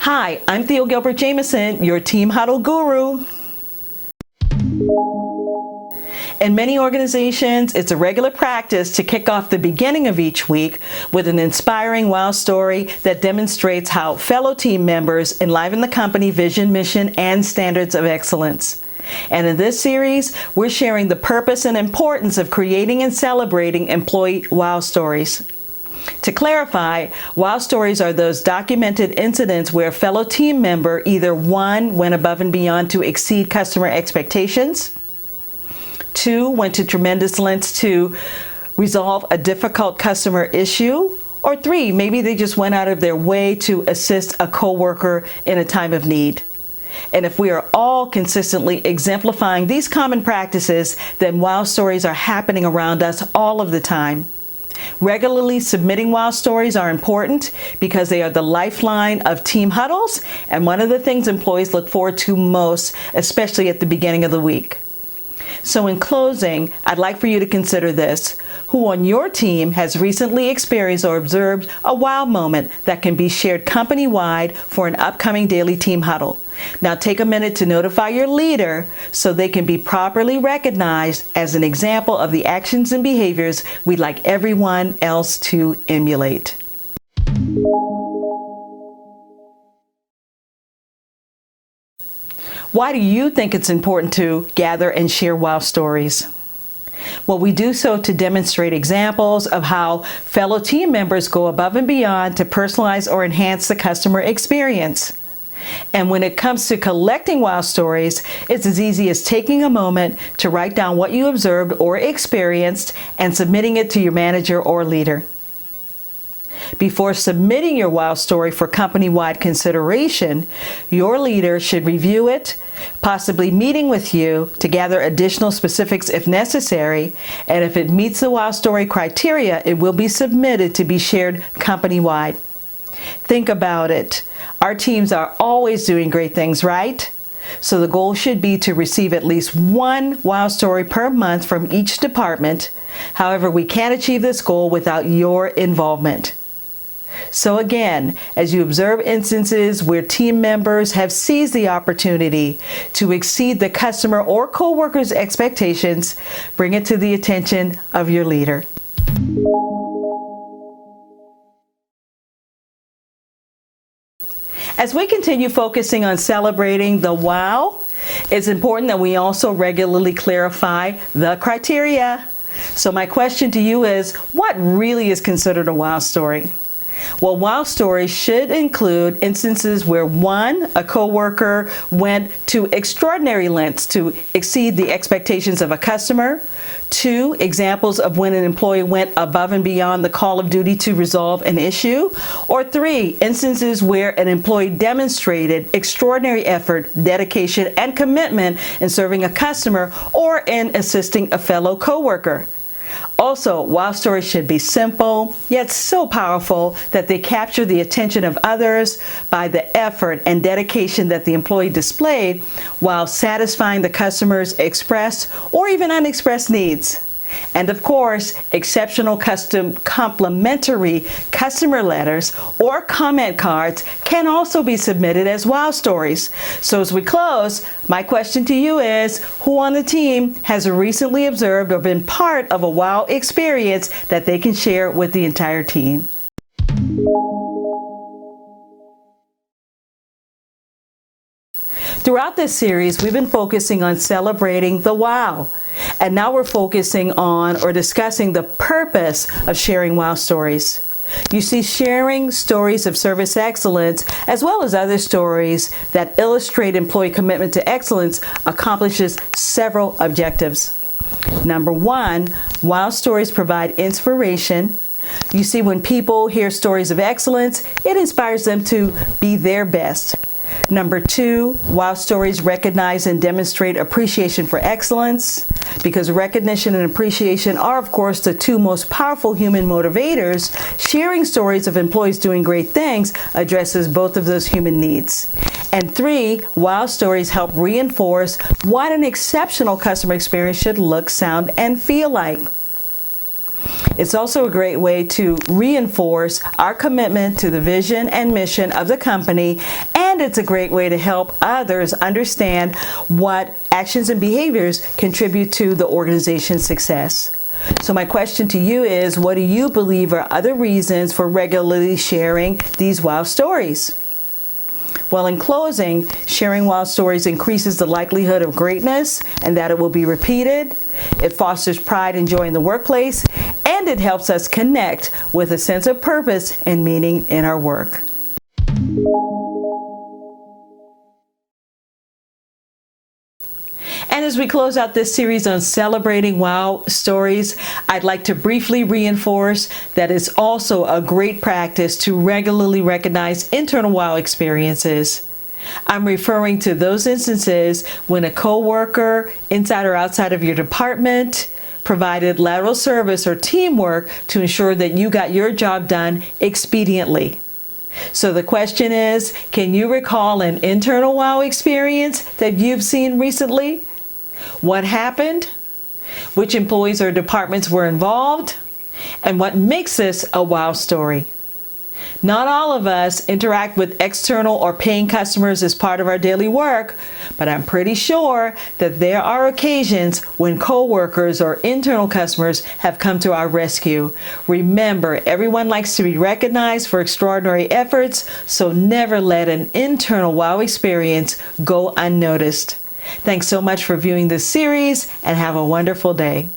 Hi, I'm Theo Gilbert-Jamison, your Team Huddle guru. In many organizations, it's a regular practice to kick off the beginning of each week with an inspiring wow story that demonstrates how fellow team members enliven the company vision, mission, and standards of excellence. And in this series, we're sharing the purpose and importance of creating and celebrating employee wow stories. To clarify, wow stories are those documented incidents where a fellow team member either 1, went above and beyond to exceed customer expectations, 2, went to tremendous lengths to resolve a difficult customer issue, or 3, maybe they just went out of their way to assist a coworker in a time of need. And if we are all consistently exemplifying these common practices, then wow stories are happening around us all of the time. Regularly submitting wow stories are important because they are the lifeline of team huddles and one of the things employees look forward to most, especially at the beginning of the week. So in closing, I'd like for you to consider this. Who on your team has recently experienced or observed a wow moment that can be shared company-wide for an upcoming daily team huddle? Now take a minute to notify your leader so they can be properly recognized as an example of the actions and behaviors we'd like everyone else to emulate. Why do you think it's important to gather and share wow stories? Well, we do so to demonstrate examples of how fellow team members go above and beyond to personalize or enhance the customer experience. And when it comes to collecting wow stories, it's as easy as taking a moment to write down what you observed or experienced and submitting it to your manager or leader. Before submitting your wow story for company-wide consideration, your leader should review it, possibly meeting with you to gather additional specifics if necessary, and if it meets the wow story criteria, it will be submitted to be shared company-wide. Think about it. Our teams are always doing great things, right? So the goal should be to receive at least one wow story per month from each department. However, we can't achieve this goal without your involvement. So again, as you observe instances where team members have seized the opportunity to exceed the customer or coworkers' expectations, bring it to the attention of your leader. As we continue focusing on celebrating the wow, it's important that we also regularly clarify the criteria. So my question to you is, what really is considered a wow story? Well, wow stories should include instances where 1, a coworker went to extraordinary lengths to exceed the expectations of a customer. 2, examples of when an employee went above and beyond the call of duty to resolve an issue. Or 3, instances where an employee demonstrated extraordinary effort, dedication, and commitment in serving a customer or in assisting a fellow coworker. Also, wow stories should be simple, yet so powerful that they capture the attention of others by the effort and dedication that the employee displayed while satisfying the customer's expressed or even unexpressed needs. And of course, exceptional complimentary customer letters or comment cards can also be submitted as wow stories. So as we close, my question to you is, who on the team has recently observed or been part of a wow experience that they can share with the entire team? Throughout this series, we've been focusing on celebrating the wow. And now we're focusing on or discussing the purpose of sharing wow stories. You see, sharing stories of service excellence, as well as other stories that illustrate employee commitment to excellence, accomplishes several objectives. Number 1, wow stories provide inspiration. You see, when people hear stories of excellence, it inspires them to be their best. Number 2, wow stories recognize and demonstrate appreciation for excellence, because recognition and appreciation are, of course, the 2 most powerful human motivators. Sharing stories of employees doing great things addresses both of those human needs. And 3, wow stories help reinforce what an exceptional customer experience should look, sound, and feel like. It's also a great way to reinforce our commitment to the vision and mission of the company and it's a great way to help others understand what actions and behaviors contribute to the organization's success. So my question to you is, what do you believe are other reasons for regularly sharing these wow stories? Well, in closing, sharing wow stories increases the likelihood of greatness and that it will be repeated. It fosters pride and joy in the workplace, and it helps us connect with a sense of purpose and meaning in our work. And as we close out this series on celebrating wow stories, I'd like to briefly reinforce that it's also a great practice to regularly recognize internal wow experiences. I'm referring to those instances when a coworker, inside or outside of your department, provided lateral service or teamwork to ensure that you got your job done expediently. So the question is, can you recall an internal wow experience that you've seen recently? What happened? Which employees or departments were involved? And what makes this a wow story? Not all of us interact with external or paying customers as part of our daily work, but I'm pretty sure that there are occasions when coworkers or internal customers have come to our rescue. Remember, everyone likes to be recognized for extraordinary efforts, so never let an internal wow experience go unnoticed. Thanks so much for viewing this series, and have a wonderful day.